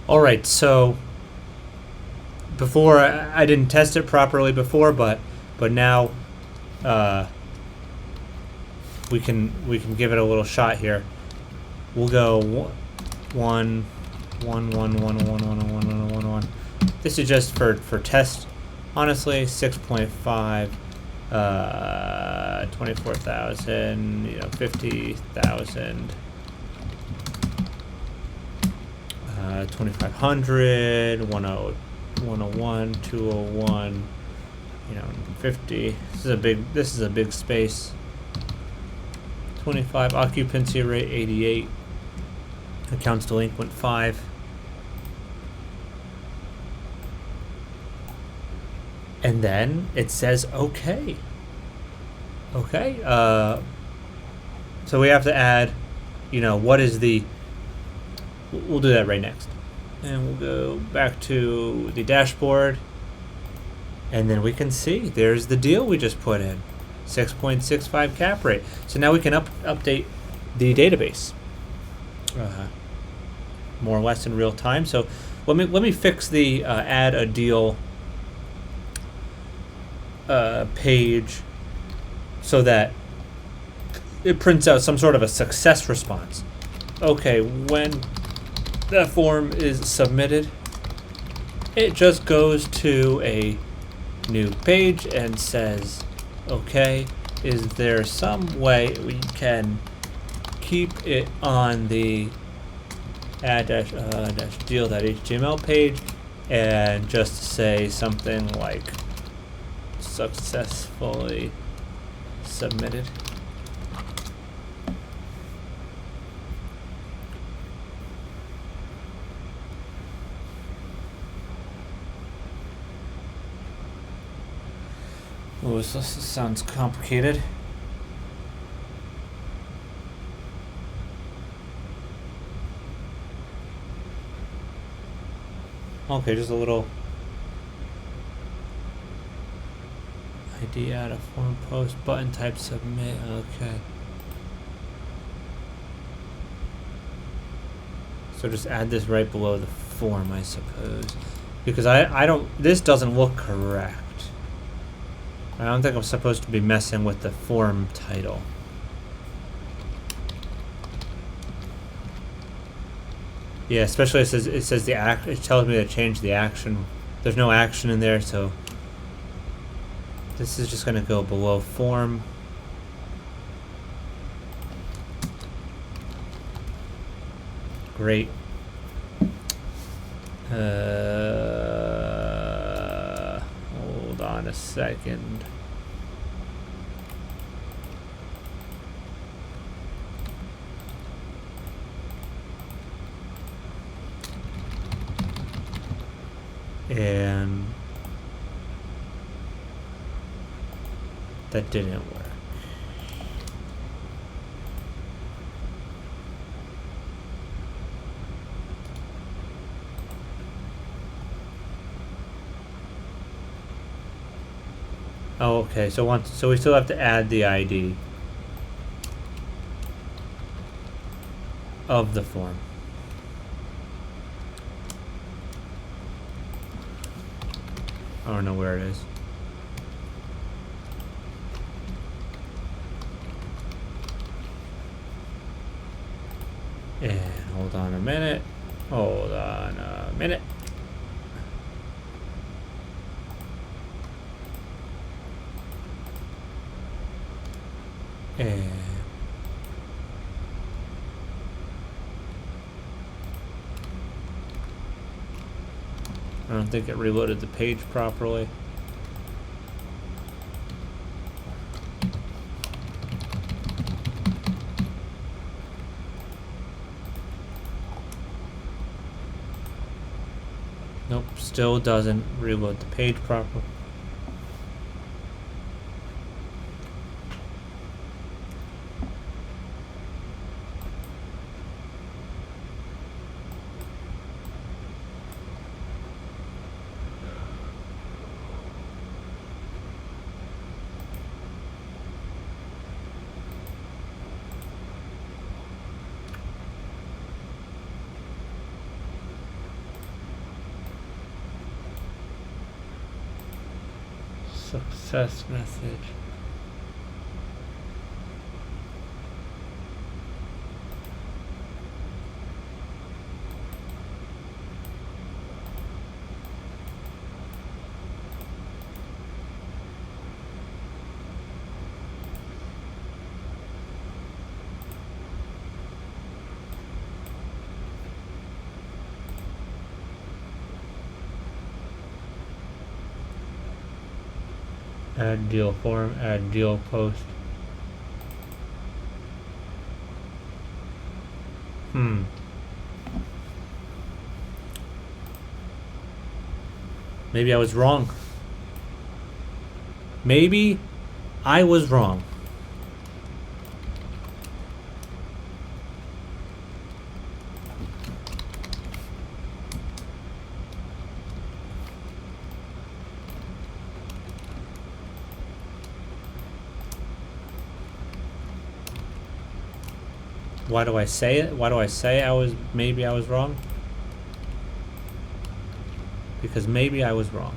All right, so before I didn't test it properly before, but now uh, we can give it a little shot here. We'll go one. This is just for test. Honestly, 6.5, 24,000, 50,000, 2,500, 101, 201, 50. This is a big space. 25 occupancy rate, 88. Accounts delinquent 5. And then it says okay. Okay. So we have to add, what is the. We'll do that right next. And we'll go back to the dashboard. And then we can see there's the deal we just put in. 6.65 cap rate. So now we can update the database. More or less in real time. So let me fix the add a deal page so that it prints out some sort of a success response. Okay, when the form is submitted, it just goes to a new page and says, okay, is there some way we can keep it on the add-deal.html page and just say something like successfully submitted. Oh, this sounds complicated. Okay, just a little ID add a form post button type submit. Okay. So just add this right below the form, I suppose, because I don't. This doesn't look correct. I don't think I'm supposed to be messing with the form title. Yeah, especially it says it tells me to change the action. There's no action in there, so this is just going to go below form. Great. Hold on a second. And that didn't work. Oh, okay. So we still have to add the ID of the form. I don't know where it is. And hold on a minute. Hold on a minute. And I don't think it reloaded the page properly. Nope, still doesn't reload the page properly. success message. Add deal form, add deal post. Maybe I was wrong. Maybe I was wrong. Why do I say it? Why do I say maybe I was wrong? Because maybe I was wrong.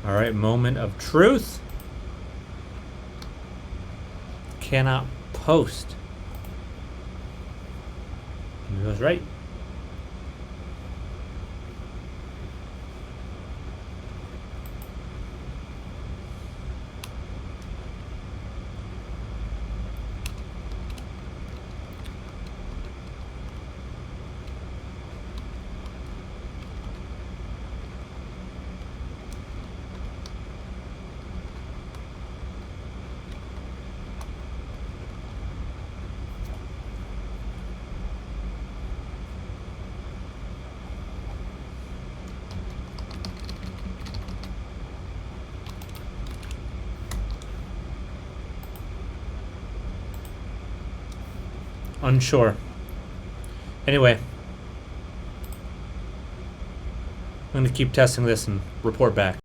All right, moment of truth. Cannot post. He was right. Unsure. Anyway, I'm going to keep testing this and report back.